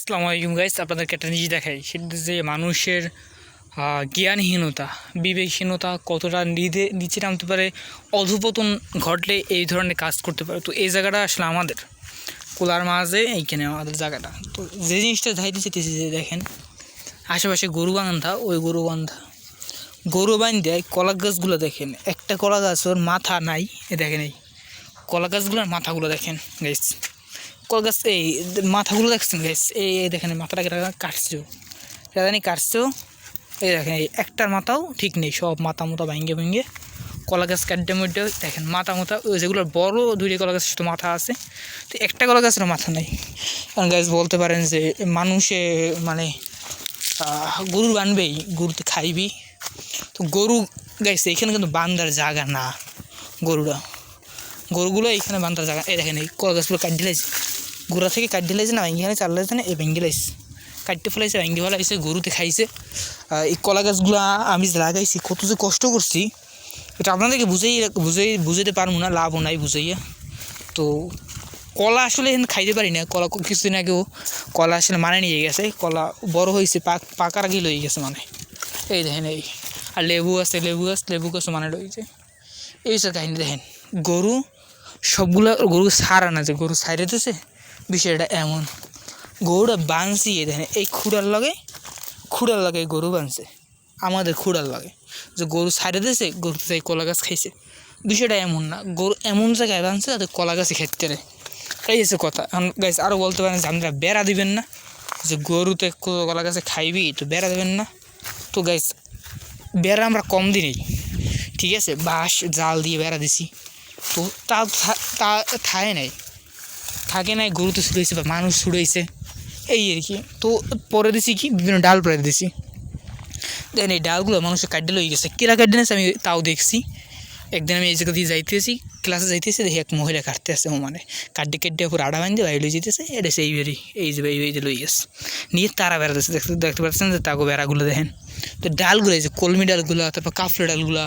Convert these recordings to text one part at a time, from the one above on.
আসসালামু আলাইকুম গাইস, আপনাদেরকে একটা জিনিস দেখাই। সেটা যে মানুষের জ্ঞানহীনতা, বিবেকহীনতা কতটা নিচে নামতে পারে, অধঃপতন ঘটলে এই ধরনের কাজ করতে পারে। তো এই জায়গাটা আসলে আমাদের কোলার মাঝে, এইখানে আমাদের জায়গাটা। তো যে জিনিসটা ধাইতে চেতেছি, যে দেখেন আশেপাশে গরু বান্ধা, ওই গরু বান্ধে কলা গাছগুলো দেখেন, একটা কলা গাছ ওর মাথা নাই। দেখেন এই কলা গাছগুলোর মাথাগুলো দেখেন গাইস, কলা গাছ এই মাথাগুলো দেখছেন গাইস, এই দেখেন মাথাটাকে কাটছো, জানি কাটছো। এই দেখেন এই একটার মাথাও ঠিক নেই, সব মাথা মতো ভেঙে ভেঙে কলা গাছ কাটতে মধ্যে দেখেন মাথা ওই যেগুলো বড় দুইটা কলা গাছের তো মাথা আছে, তো একটা কলা গাছের মাথা নেই। কারণ গাছ বলতে পারেন যে মানুষে মানে গরু বানবেই, গরুতে খাইবি। তো গরু গাইছে এখানে কিন্তু বান্দার জায়গা না, গরুগুলো এইখানে বান্দার জায়গা। এই দেখেন এই কলা গাছগুলো কাট দিলাইছে, গোড়া থেকে কাট দিলাইছে না, ভেঙে চাল লাইছে না, এই ভেঙে লাইছে, কাটতে ফেলাইছে, ভেঙে ফেলাইছে, গরুতে খাইছে। এই কলা গাছগুলো আমি লাগাইছি, কত যে কষ্ট করছি এটা আপনাদেরকে বুঝাইতে পারবো না, লাভও নাই বুঝাইয়া। তো কলা আসলে খাইতে পারি না, কলা কিছুদিন আগেও কলা আসলে মানে নিয়ে গেছে, কলা বড় হয়েছে, পাকার আগে লয়ে গেছে মানে। এই দেখেন এই আর লেবু গাছও মানে রয়েছে। এই সব কাহিনী দেখেন, গরু গরু সারা না, যে গরু সাইরে দিতেছে, বিষয়টা এমন। গরুটা বাঁধছি, দেখেন এই খুঁড়ার লগে গরু বাঁধছে, আমাদের খুঁড়ার লাগে যে গরু সাইরে দিয়েছে, গরু তাই কলা গাছ খাইছে। বিষয়টা এমন না, গরু এমন জায়গায় বাঁধছে যাতে কলা গাছই খেতে রে, এই হচ্ছে কথা। এখন গাছ আরও বলতে পারেন যে আপনারা বেড়া দিবেন না, যে গরুতে কলা গাছে খাইবি, তো বেড়া দেবেন না। তো গাছ বেড়া আমরা কম দিনেই, ঠিক আছে, বাঁশ জাল দিয়ে বেড়া দিছি, তো তা থাকে নাই, গরুতে ছুড়েছে বা মানুষ ছুড়েছে, এই আর কি। তো পরে দিছি কি বিভিন্ন ডাল পরে দিছি, দেখেন এই ডালগুলো মানুষের কাটতে লই গেছে, কেরা কাটতে নিয়েছে আমি তাও দেখছি। একদিন আমি এই জায়গা দিয়ে যাইতেছি, ক্লাসে যাইতেছি, দেখি এক মহিলা কাটতে আসছে, মানে কাটতে পুরো আড়া বান্ধে বাইরে লই যেতেছে, এটা সেই বেরি এই যে লই গেছে নিয়ে তারা বেড়াতেছে, দেখতে পাচ্ছেন যে তাকে বেড়াগুলো দেখেন। তো ডালগুলো এই যে কলমি ডালগুলো, তারপর কাফলে ডালগুলো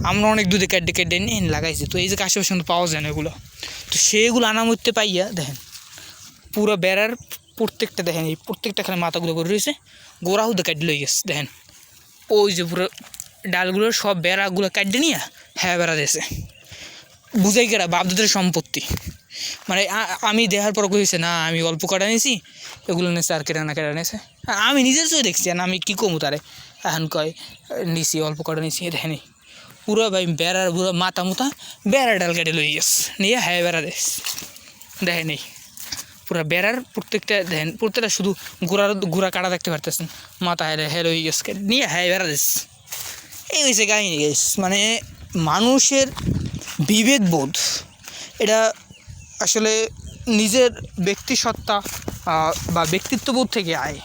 আমরা অনেক দুধে কাটতে নিয়ে লাগাইছি। তো এই যে আশেপাশে পাওয়া যায় না এগুলো, তো সেগুলো আনা মধ্যে পাইয়া দেখেন পুরো বেড়ার প্রত্যেকটা, দেখেন এই প্রত্যেকটাখানে মাথাগুলো করে রয়েছে, গোড়াও দিয়ে কাটতে লই গেছে। দেখেন ওই যে পুরো ডালগুলোর সব বেড়াগুলো কাটতে নিয়ে হ্যাঁ বেড়া দিয়েছে, বুঝাই কেরা বাপদাদের সম্পত্তি। মানে আমি দেখার পর কইছে না আমি অল্প কাটা নিয়েছি, এগুলো নিয়েছে আর কেটে নিয়েছে, আমি নিজের চোখে দেখছি, আর আমি কী কমু তারে, এখন কয় নিছি অল্প কাটা নিয়েছি। দেখেনি পুরো ভাই বেড়ার পুরো মাথা বেড়া ডাল কেটে লই গেছে নিয়ে হ্যাঁ বেড়া দিস। দেখেনি পুরো বেড়ার প্রত্যেকটা দেখেন, প্রত্যেকটা শুধু গোড়া কাটা দেখতে পারতেছেন, মাথা হ্যাঁ লই গেছে নিয়ে হ্যাঁ বেড়া দিস। এই হয়েছে কাহিনি গেস। মানে মানুষের বিবেকবোধ এটা আসলে নিজের ব্যক্তিসত্তা বা ব্যক্তিত্ববোধ থেকে আয়,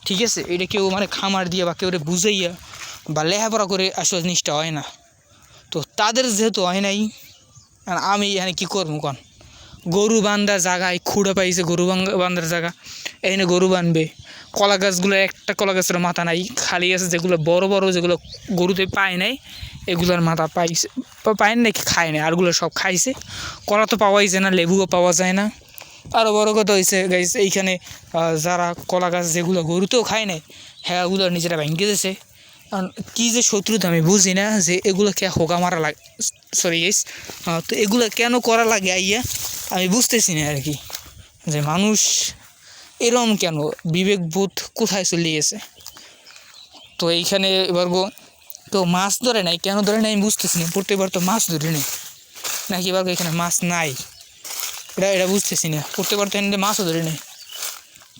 ঠিক আছে। এটা কেউ মানে খামার দিয়ে বা কেউ বুঝাইয়া বা লেখাপড়া করে আসলে জিনিসটা হয় না। তো তাদের যেহেতু হয় নাই, আমি এখানে কী করবো কন, গরু বান্ধার জায়গায় খুঁড়ে পাইছে, গরু বান্ধার জায়গা, এখানে গরু বানবে। কলা গাছগুলো একটা কলা গাছের মাথা নাই, খালি আছে যেগুলো বড় বড়, যেগুলো গরুতে পায় নাই, এগুলোর মাথা পায় নাকি খায় না, আরগুলো সব খাইছে। কলা তো পাওয়াই যায় না, লেবুও পাওয়া যায় না। আরও বড় কথা হয়েছে গাইস, এইখানে যারা কলা গাছ যেগুলো গরুতেও খায় নাই, হ্যাঁ ওগুলো নিজেরা ভেঙে দিয়েছে। কারণ কী যে শত্রুতা আমি বুঝি না, যে এগুলো কে হোগা মারা লাগে, সরি গাইস, তো এগুলো কেন করা লাগে আইয়া আমি বুঝতেছি না আর কি, যে মানুষ এরম কেন, বিবেকবোধ কোথায় চলে গেছে। তো এইখানে এবার কেউ মাছ ধরে নাই, কেন ধরে নাই আমি বুঝতেছি না, প্রত্যেকবার তো মাছ ধরে নেই নাকি, এবার এখানে মাছ নাই, এটা বুঝতেছি না, প্রত্যেকবার তো এখানে মাছও ধরে নেই।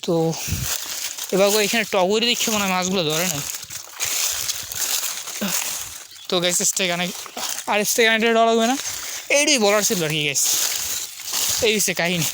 তো এবার এখানে টগরি দেখে মনে হয় মাছগুলো ধরে নাই। তো গ্যাস এখানে আর এখানে ডর লাগবে না, এইটাই বলার ছিল আর কি গ্যাস, এই হচ্ছে কাহিনি।